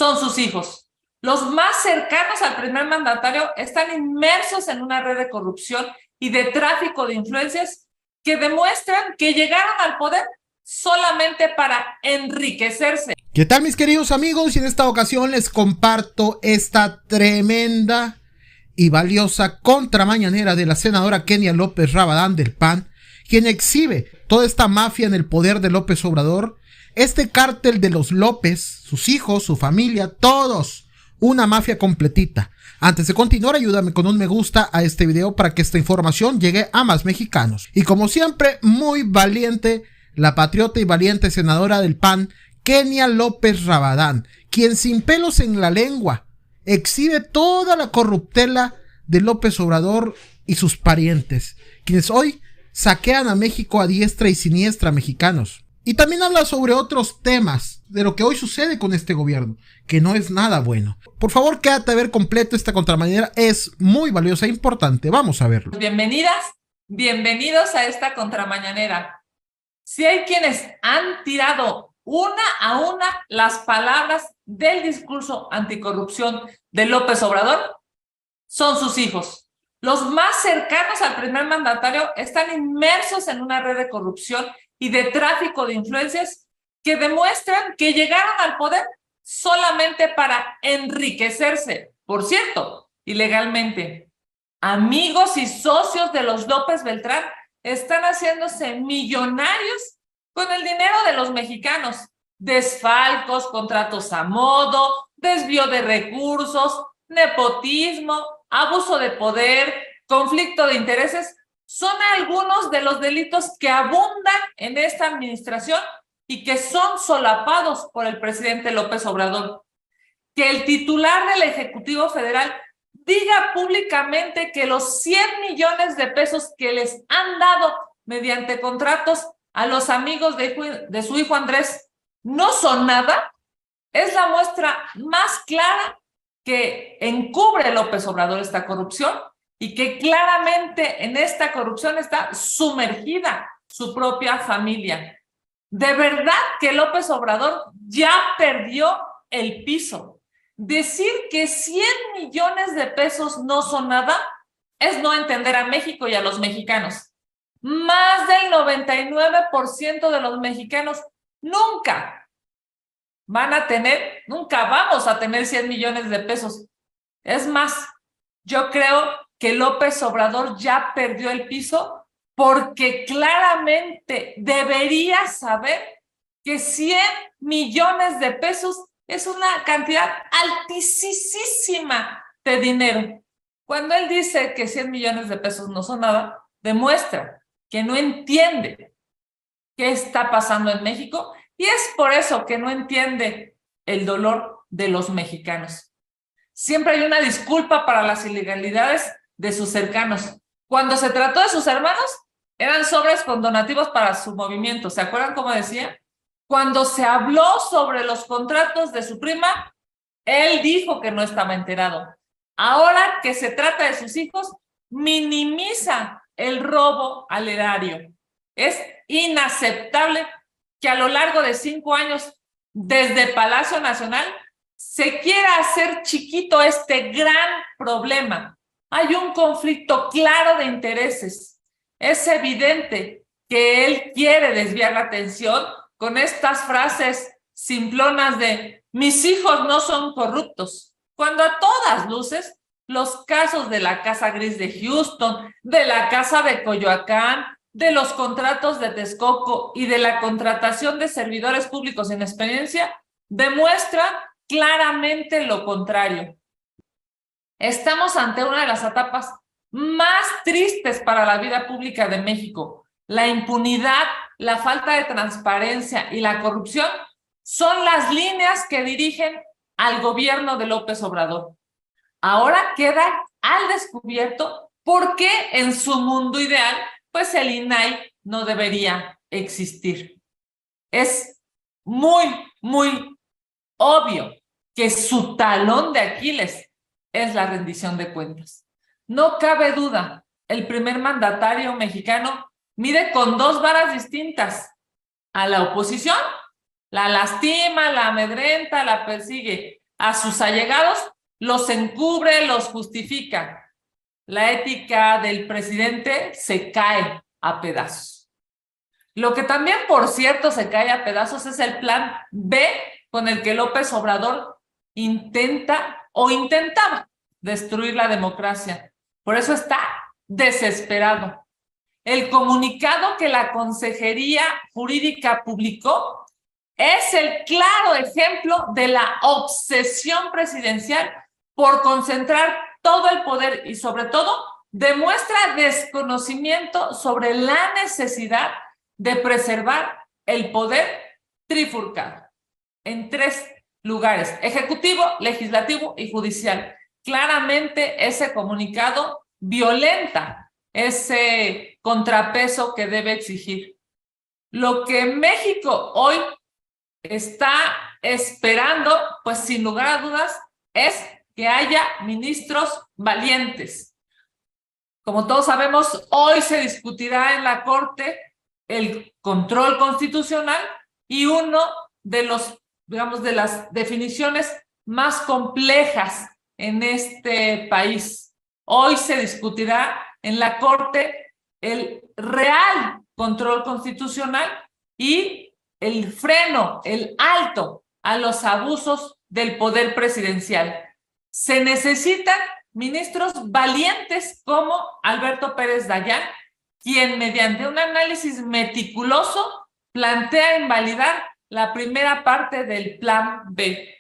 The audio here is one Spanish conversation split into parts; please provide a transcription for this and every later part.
son sus hijos. Los más cercanos al primer mandatario están inmersos en una red de corrupción y de tráfico de influencias que demuestran que llegaron al poder solamente para enriquecerse. ¿Qué tal, mis queridos amigos? Y en esta ocasión les comparto esta tremenda y valiosa contramañanera de la senadora Kenia López Rabadán del PAN, quien exhibe toda esta mafia en el poder de López Obrador, este cártel de los López, sus hijos, su familia, todos, una mafia completita. Antes de continuar, ayúdame con un me gusta a este video para que esta información llegue a más mexicanos. Y como siempre, muy valiente, la patriota y valiente senadora del PAN, Kenia López Rabadán, quien sin pelos en la lengua exhibe toda la corruptela de López Obrador y sus parientes, quienes hoy saquean a México a diestra y siniestra, mexicanos. Y también habla sobre otros temas de lo que hoy sucede con este gobierno, que no es nada bueno. Por favor, quédate a ver completo esta contramañanera, es muy valiosa e importante. Vamos a verlo. Bienvenidas, bienvenidos a esta contramañanera. Si hay quienes han tirado una a una las palabras del discurso anticorrupción de López Obrador, son sus hijos. Los más cercanos al primer mandatario están inmersos en una red de corrupción y de tráfico de influencias que demuestran que llegaron al poder solamente para enriquecerse, por cierto, ilegalmente. Amigos y socios de los López Beltrán están haciéndose millonarios con el dinero de los mexicanos. Desfalcos, contratos a modo, desvío de recursos, nepotismo, abuso de poder, conflicto de intereses, son algunos de los delitos que abundan en esta administración y que son solapados por el presidente López Obrador. Que el titular del Ejecutivo Federal diga públicamente que los 100 millones de pesos que les han dado mediante contratos a los amigos de su hijo Andrés no son nada, es la muestra más clara que encubre López Obrador esta corrupción y que claramente en esta corrupción está sumergida su propia familia. De verdad que López Obrador ya perdió el piso. Decir que 100 millones de pesos no son nada es no entender a México y a los mexicanos. Más del 99% de los mexicanos nunca vamos a tener 100 millones de pesos. Es más, yo creo que López Obrador ya perdió el piso porque claramente debería saber que 100 millones de pesos es una cantidad altísima de dinero. Cuando él dice que 100 millones de pesos no son nada, demuestra que no entiende qué está pasando en México y es por eso que no entiende el dolor de los mexicanos. Siempre hay una disculpa para las ilegalidades de sus cercanos. Cuando se trató de sus hermanos, eran sobres con donativos para su movimiento. ¿Se acuerdan cómo decía? Cuando se habló sobre los contratos de su prima, él dijo que no estaba enterado. Ahora que se trata de sus hijos, minimiza el robo al erario. Es inaceptable que a lo largo de 5 años, desde Palacio Nacional, se quiera hacer chiquito este gran problema. Hay un conflicto claro de intereses. Es evidente que él quiere desviar la atención con estas frases simplonas de mis hijos no son corruptos, cuando a todas luces los casos de la Casa Gris de Houston, de la Casa de Coyoacán, de los contratos de Texcoco y de la contratación de servidores públicos en experiencia demuestran claramente lo contrario. Estamos ante una de las etapas más tristes para la vida pública de México. La impunidad, la falta de transparencia y la corrupción son las líneas que dirigen al gobierno de López Obrador. Ahora queda al descubierto por qué en su mundo ideal, pues el INAI no debería existir. Es muy obvio que su talón de Aquiles es la rendición de cuentas. No cabe duda, el primer mandatario mexicano mide con 2 varas distintas. A la oposición la lastima, la amedrenta, la persigue. a sus allegados, los encubre, los justifica. La ética del presidente se cae a pedazos. Lo que también, por cierto, se cae a pedazos es el plan B con el que López Obrador intentaba destruir la democracia. Por eso está desesperado. El comunicado que la Consejería Jurídica publicó es el claro ejemplo de la obsesión presidencial por concentrar todo el poder y, sobre todo, demuestra desconocimiento sobre la necesidad de preservar el poder trifurcado en 3 lugares: ejecutivo, legislativo y judicial. Claramente ese comunicado violenta ese contrapeso que debe exigir. Lo que México hoy está esperando, pues sin lugar a dudas, es que haya ministros valientes. Como todos sabemos, hoy se discutirá en la Corte el control constitucional y uno de los, digamos, de las definiciones más complejas en este país. Hoy se discutirá en la Corte el real control constitucional y el freno, el alto a los abusos del poder presidencial. Se necesitan ministros valientes como Alberto Pérez Dayán, quien mediante un análisis meticuloso plantea invalidar la primera parte del Plan B.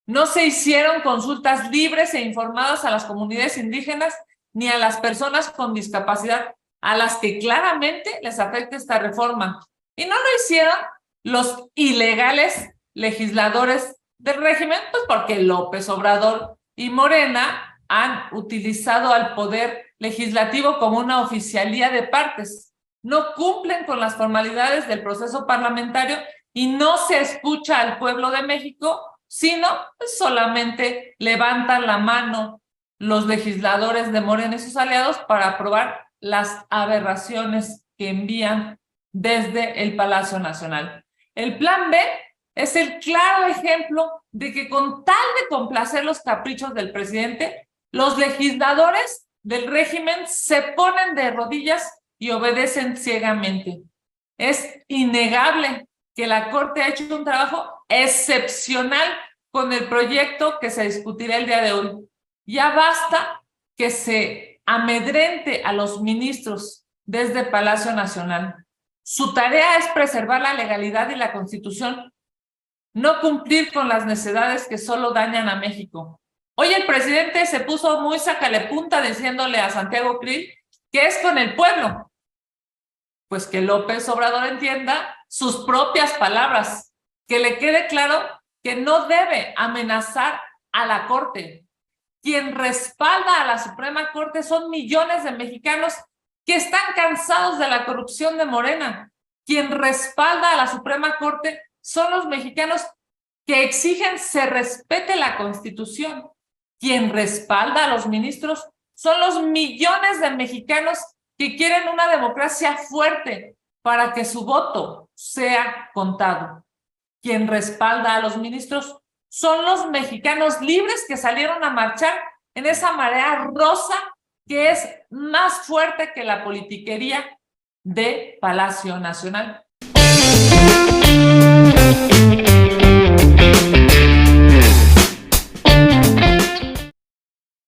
No se hicieron consultas libres e informadas a las comunidades indígenas ni a las personas con discapacidad, a las que claramente les afecta esta reforma. Y no lo hicieron los ilegales legisladores del régimen, pues porque López Obrador y Morena han utilizado al poder legislativo como una oficialía de partes. No cumplen con las formalidades del proceso parlamentario y no se escucha al pueblo de México, sino pues solamente levantan la mano los legisladores de Morena y sus aliados para aprobar las aberraciones que envían desde el Palacio Nacional. El Plan B es el claro ejemplo de que, con tal de complacer los caprichos del presidente, los legisladores del régimen se ponen de rodillas y obedecen ciegamente. Es innegable que la Corte ha hecho un trabajo excepcional con el proyecto que se discutirá el día de hoy. Ya basta que se amedrente a los ministros desde Palacio Nacional. Su tarea es preservar la legalidad y la Constitución, no cumplir con las necedades que solo dañan a México. Hoy el presidente se puso muy sacalepunta diciéndole a Santiago Krill que es con el pueblo. Pues que López Obrador entienda sus propias palabras, que le quede claro que no debe amenazar a la Corte. Quien respalda a la Suprema Corte son millones de mexicanos que están cansados de la corrupción de Morena. Quien respalda a la Suprema Corte son los mexicanos que exigen se respete la Constitución. Quien respalda a los ministros son los millones de mexicanos que quieren una democracia fuerte para que su voto sea contado. Quien respalda a los ministros son los mexicanos libres que salieron a marchar en esa marea rosa que es más fuerte que la politiquería de Palacio Nacional.